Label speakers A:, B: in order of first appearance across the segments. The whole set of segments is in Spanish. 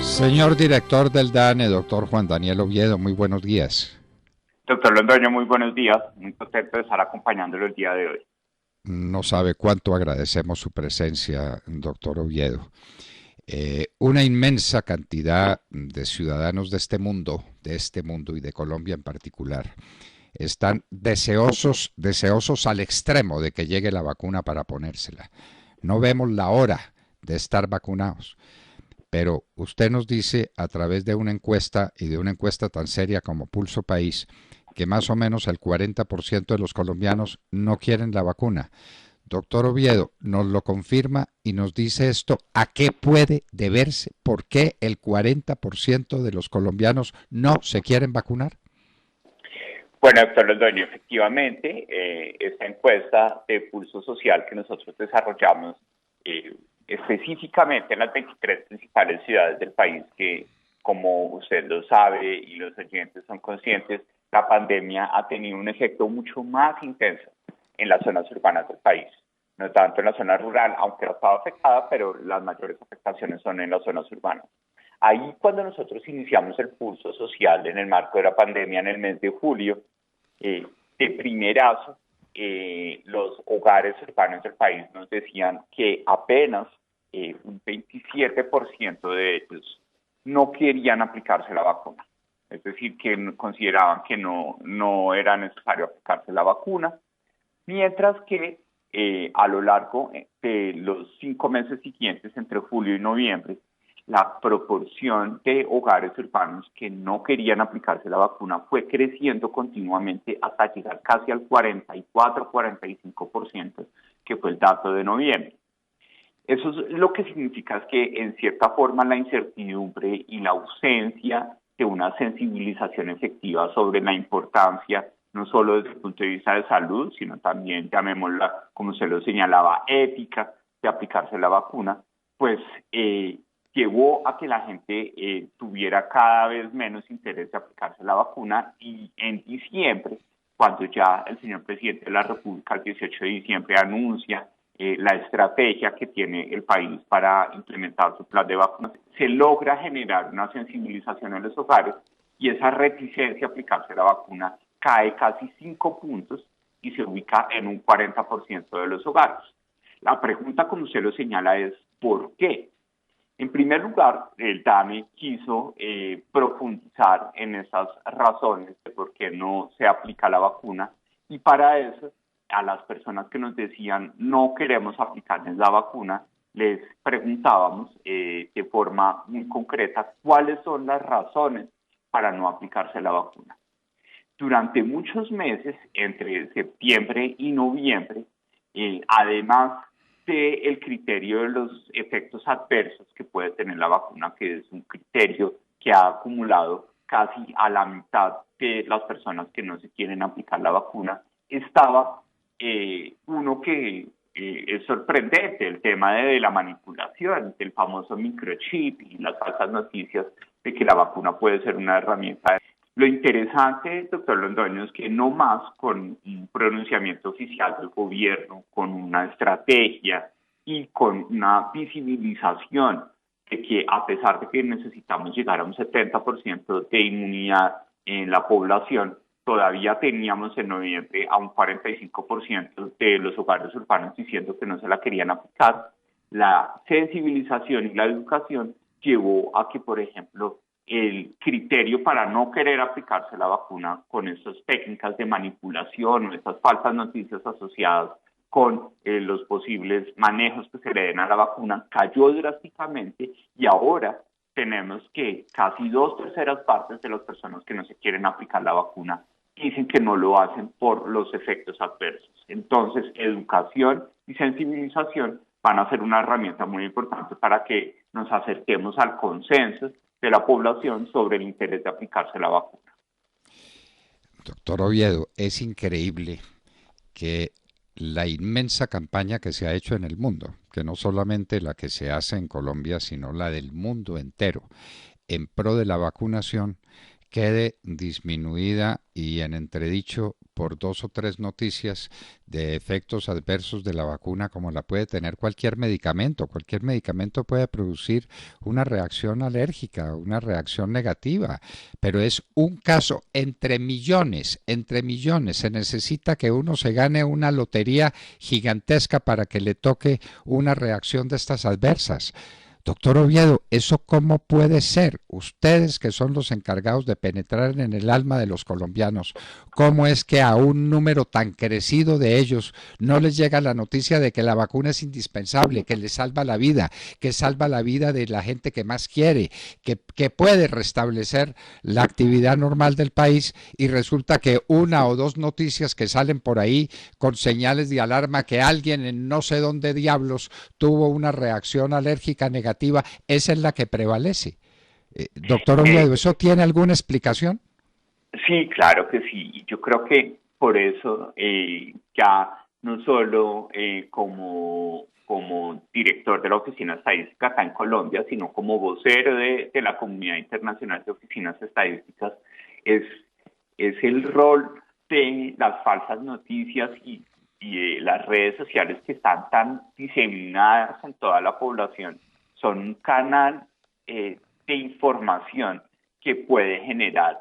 A: Señor director del DANE, doctor Juan Daniel Oviedo, muy buenos días.
B: Doctor Londoño, muy buenos días. Muy contento de estar acompañándolo el día de hoy.
A: No sabe cuánto agradecemos su presencia, doctor Oviedo. Una inmensa cantidad de ciudadanos de este mundo y de Colombia en particular, están deseosos al extremo de que llegue la vacuna para ponérsela. No vemos la hora de estar vacunados. Pero usted nos dice a través de una encuesta y de una encuesta tan seria como Pulso País que más o menos el 40% de los colombianos no quieren la vacuna. Doctor Oviedo, nos lo confirma y nos dice esto, ¿a qué puede deberse? ¿Por qué el 40% de los colombianos no se quieren vacunar?
B: Bueno, doctor Londoño, efectivamente, esta encuesta de pulso social que nosotros desarrollamos específicamente en las 23 principales ciudades del país, que como usted lo sabe y los oyentes son conscientes, la pandemia ha tenido un efecto mucho más intenso en las zonas urbanas del país. No tanto en la zona rural, aunque ha estado afectada, pero las mayores afectaciones son en las zonas urbanas. Ahí cuando nosotros iniciamos el pulso social en el marco de la pandemia en el mes de julio, de primerazo, los hogares urbanos del país nos decían que apenas un 27% de ellos no querían aplicarse la vacuna. Es decir, que consideraban que no era necesario aplicarse la vacuna, mientras que a lo largo de los 5 meses siguientes, entre julio y noviembre, la proporción de hogares urbanos que no querían aplicarse la vacuna fue creciendo continuamente hasta llegar casi al 44-45%, que fue el dato de noviembre. Eso es lo que significa es que, en cierta forma, la incertidumbre y la ausencia de una sensibilización efectiva sobre la importancia, no solo desde el punto de vista de salud, sino también, llamémosla, como se lo señalaba, ética, de aplicarse la vacuna, pues llevó a que la gente tuviera cada vez menos interés de aplicarse la vacuna, y en diciembre, cuando ya el señor presidente de la República el 18 de diciembre anuncia la estrategia que tiene el país para implementar su plan de vacunación, se logra generar una sensibilización en los hogares y esa reticencia a aplicarse la vacuna cae casi 5 puntos y se ubica en un 40% de los hogares. La pregunta, como usted lo señala, es ¿por qué? En primer lugar, el DANE quiso profundizar en esas razones de por qué no se aplica la vacuna, y para eso a las personas que nos decían no queremos aplicarles la vacuna, les preguntábamos de forma muy concreta cuáles son las razones para no aplicarse la vacuna. Durante muchos meses, entre septiembre y noviembre, además del criterio de los efectos adversos que puede tener la vacuna, que es un criterio que ha acumulado casi a la mitad de las personas que no se quieren aplicar la vacuna, estaba uno que es sorprendente, el tema de la manipulación, del famoso microchip y las falsas noticias de que la vacuna puede ser una herramienta. Lo interesante, doctor Londoño, es que no más con un pronunciamiento oficial del gobierno, con una estrategia y con una visibilización de que, a pesar de que necesitamos llegar a un 70% de inmunidad en la población, todavía teníamos en noviembre a un 45% de los hogares urbanos diciendo que no se la querían aplicar. La sensibilización y la educación llevó a que, por ejemplo, el criterio para no querer aplicarse la vacuna con estas técnicas de manipulación o estas falsas noticias asociadas con los posibles manejos que se le den a la vacuna cayó drásticamente, y ahora tenemos que casi 2/3 partes de las personas que no se quieren aplicar la vacuna dicen que no lo hacen por los efectos adversos. Entonces, educación y sensibilización van a ser una herramienta muy importante para que nos acerquemos al consenso de la población sobre el interés de aplicarse la vacuna.
A: Doctor Oviedo, es increíble que la inmensa campaña que se ha hecho en el mundo, que no solamente la que se hace en Colombia, sino la del mundo entero, en pro de la vacunación, quede disminuida y en entredicho por dos o tres noticias de efectos adversos de la vacuna como la puede tener cualquier medicamento. Cualquier medicamento puede producir una reacción alérgica, una reacción negativa, pero es un caso entre millones, entre millones. Se necesita que uno se gane una lotería gigantesca para que le toque una reacción de estas adversas. Doctor Oviedo, ¿eso cómo puede ser? Ustedes que son los encargados de penetrar en el alma de los colombianos, ¿cómo es que a un número tan crecido de ellos no les llega la noticia de que la vacuna es indispensable, que les salva la vida, que salva la vida de la gente que más quiere, que puede restablecer la actividad normal del país y resulta que una o dos noticias que salen por ahí con señales de alarma que alguien en no sé dónde diablos tuvo una reacción alérgica negativa, esa es la que prevalece? Doctor Oviedo, ¿eso tiene alguna explicación?
B: Sí, claro que sí. Y yo creo que por eso ya no solo como director de la Oficina Estadística acá en Colombia, sino como vocero de la Comunidad Internacional de Oficinas Estadísticas, es, es el rol de las falsas noticias y de las redes sociales que están tan diseminadas en toda la población. Son un canal de información que puede generar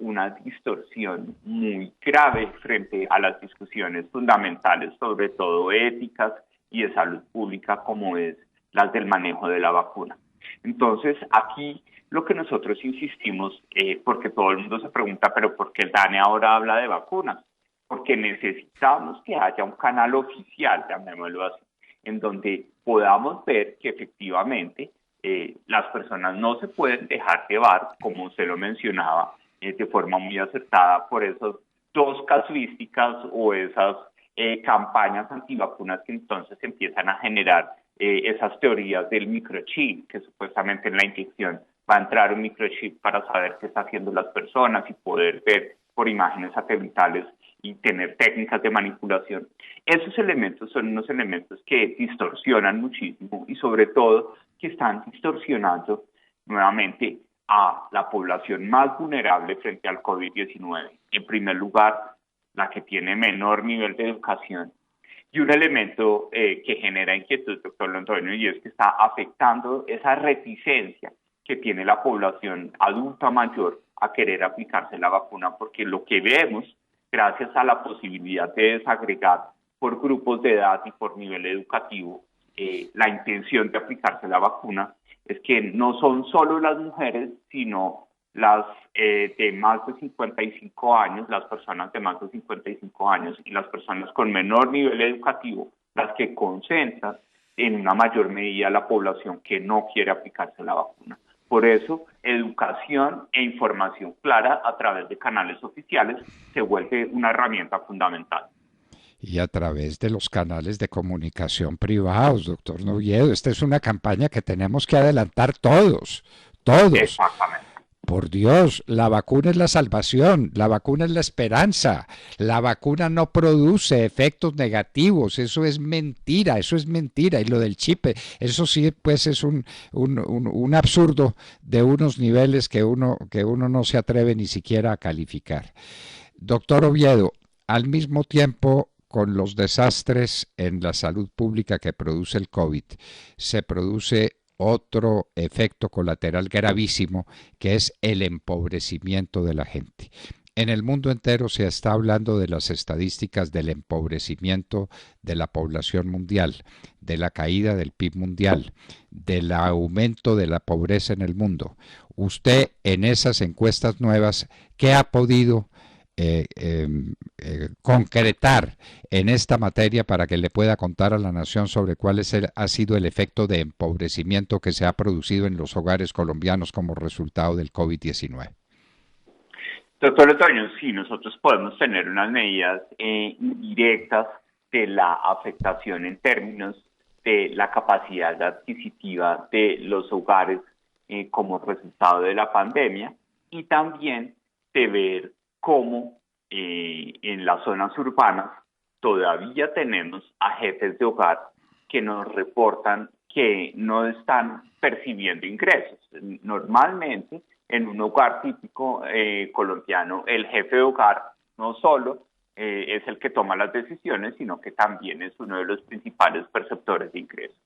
B: una distorsión muy grave frente a las discusiones fundamentales, sobre todo éticas y de salud pública, como es las del manejo de la vacuna. Entonces, aquí lo que nosotros insistimos, porque todo el mundo se pregunta, pero ¿por qué el DANE ahora habla de vacunas? Porque necesitamos que haya un canal oficial, llamémoslo así, en donde podamos ver que efectivamente las personas no se pueden dejar llevar, como usted lo mencionaba, de forma muy acertada por esas dos casuísticas o esas campañas antivacunas que entonces empiezan a generar esas teorías del microchip, que supuestamente en la inyección va a entrar un microchip para saber qué están haciendo las personas y poder ver por imágenes satelitales y tener técnicas de manipulación. Esos elementos son unos elementos que distorsionan muchísimo y sobre todo que están distorsionando nuevamente a la población más vulnerable frente al COVID-19. En primer lugar, la que tiene menor nivel de educación. Y un elemento que genera inquietud, doctor Londoño, y es que está afectando esa reticencia que tiene la población adulta mayor a querer aplicarse la vacuna, porque lo que vemos, gracias a la posibilidad de desagregar por grupos de edad y por nivel educativo, la intención de aplicarse la vacuna, es que no son solo las mujeres, sino las de más de 55 años, las personas de más de 55 años y las personas con menor nivel educativo, las que concentran en una mayor medida la población que no quiere aplicarse la vacuna. Por eso, educación e información clara a través de canales oficiales se vuelve una herramienta fundamental.
A: Y a través de los canales de comunicación privados, doctor Noviedo. Esta es una campaña que tenemos que adelantar todos, todos.
B: Exactamente.
A: Por Dios, la vacuna es la salvación, la vacuna es la esperanza, la vacuna no produce efectos negativos, eso es mentira, eso es mentira. Y lo del chip, eso sí, pues es un absurdo de unos niveles que uno no se atreve ni siquiera a calificar. Doctor Oviedo, al mismo tiempo con los desastres en la salud pública que produce el COVID, se produce otro efecto colateral gravísimo, que es el empobrecimiento de la gente. En el mundo entero se está hablando de las estadísticas del empobrecimiento de la población mundial, de la caída del PIB mundial, del aumento de la pobreza en el mundo. Usted en esas encuestas nuevas, ¿qué ha podido concretar en esta materia para que le pueda contar a la nación sobre cuál ha sido el efecto de empobrecimiento que se ha producido en los hogares colombianos como resultado del COVID-19?
B: Doctor Otoño, sí, nosotros podemos tener unas medidas indirectas de la afectación en términos de la capacidad adquisitiva de los hogares como resultado de la pandemia y también de ver cómo en las zonas urbanas todavía tenemos a jefes de hogar que nos reportan que no están percibiendo ingresos. Normalmente, en un hogar típico colombiano, el jefe de hogar no solo es el que toma las decisiones, sino que también es uno de los principales perceptores de ingresos.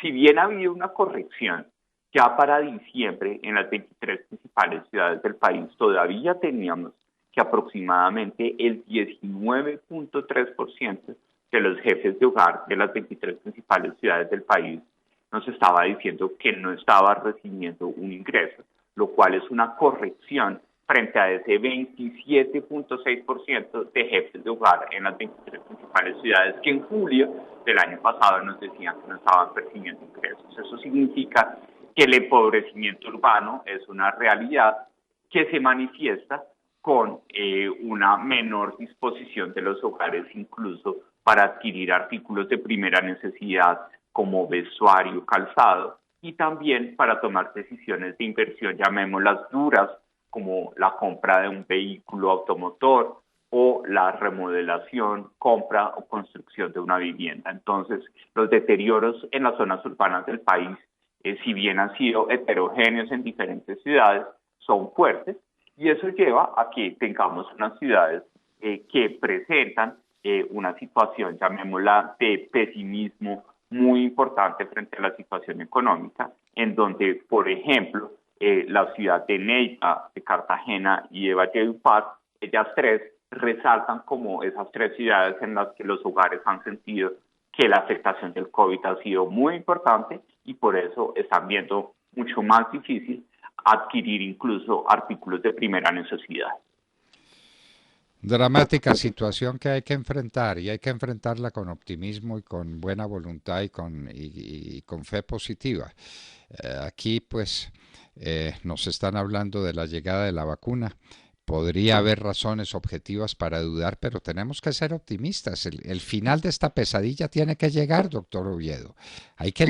B: Si bien ha habido una corrección, ya para diciembre en las 23 principales ciudades del país todavía teníamos que aproximadamente el 19.3% de los jefes de hogar de las 23 principales ciudades del país nos estaba diciendo que no estaba recibiendo un ingreso, lo cual es una corrección frente a ese 27.6% de jefes de hogar en las 23 principales ciudades que en julio del año pasado nos decían que no estaban percibiendo ingresos. Eso significa que el empobrecimiento urbano es una realidad que se manifiesta con una menor disposición de los hogares incluso para adquirir artículos de primera necesidad como vestuario, calzado, y también para tomar decisiones de inversión, llamémoslas duras, como la compra de un vehículo automotor o la remodelación, compra o construcción de una vivienda. Entonces, los deterioros en las zonas urbanas del país, si bien han sido heterogéneos en diferentes ciudades, son fuertes, y eso lleva a que tengamos unas ciudades que presentan una situación, llamémosla, de pesimismo muy importante frente a la situación económica, en donde, por ejemplo, la ciudad de Neiva, de Cartagena y de Valledupar, ellas tres resaltan como esas tres ciudades en las que los hogares han sentido que la afectación del COVID ha sido muy importante y por eso están viendo mucho más difícil adquirir incluso artículos de primera necesidad.
A: Dramática situación que hay que enfrentar y hay que enfrentarla con optimismo y con buena voluntad y con fe positiva. Aquí pues nos están hablando de la llegada de la vacuna. Podría haber razones objetivas para dudar, pero tenemos que ser optimistas. El final de esta pesadilla tiene que llegar, doctor Oviedo. Hay que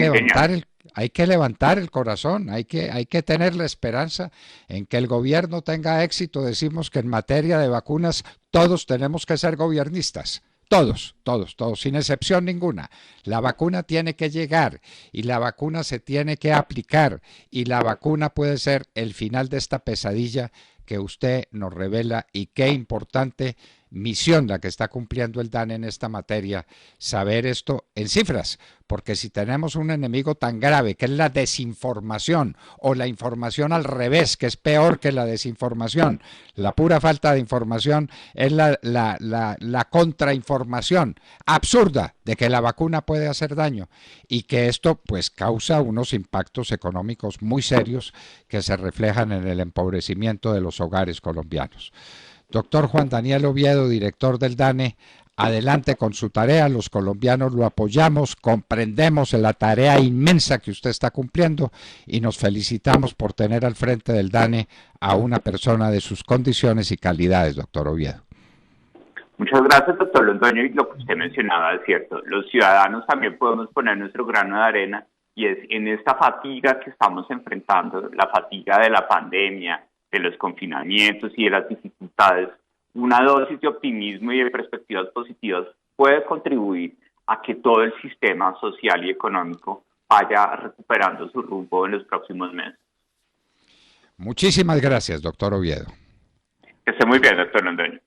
A: levantar el corazón, hay que tener la esperanza en que el gobierno tenga éxito. Decimos que en materia de vacunas todos tenemos que ser gobiernistas. Todos, sin excepción ninguna. La vacuna tiene que llegar y la vacuna se tiene que aplicar y la vacuna puede ser el final de esta pesadilla que usted nos revela y qué importante misión la que está cumpliendo el DANE en esta materia, saber esto en cifras, porque si tenemos un enemigo tan grave que es la desinformación o la información al revés, que es peor que la desinformación, la pura falta de información es la contrainformación absurda de que la vacuna puede hacer daño y que esto pues causa unos impactos económicos muy serios que se reflejan en el empobrecimiento de los hogares colombianos. Doctor Juan Daniel Oviedo, director del DANE, adelante con su tarea, los colombianos lo apoyamos, comprendemos la tarea inmensa que usted está cumpliendo y nos felicitamos por tener al frente del DANE a una persona de sus condiciones y calidades, doctor Oviedo.
B: Muchas gracias, doctor Londoño, y lo que usted mencionaba es cierto, los ciudadanos también podemos poner nuestro grano de arena y es en esta fatiga que estamos enfrentando, la fatiga de la pandemia, de los confinamientos y de las dificultades, una dosis de optimismo y de perspectivas positivas puede contribuir a que todo el sistema social y económico vaya recuperando su rumbo en los próximos meses.
A: Muchísimas gracias, doctor Oviedo.
B: Que esté muy bien, doctor Londoño.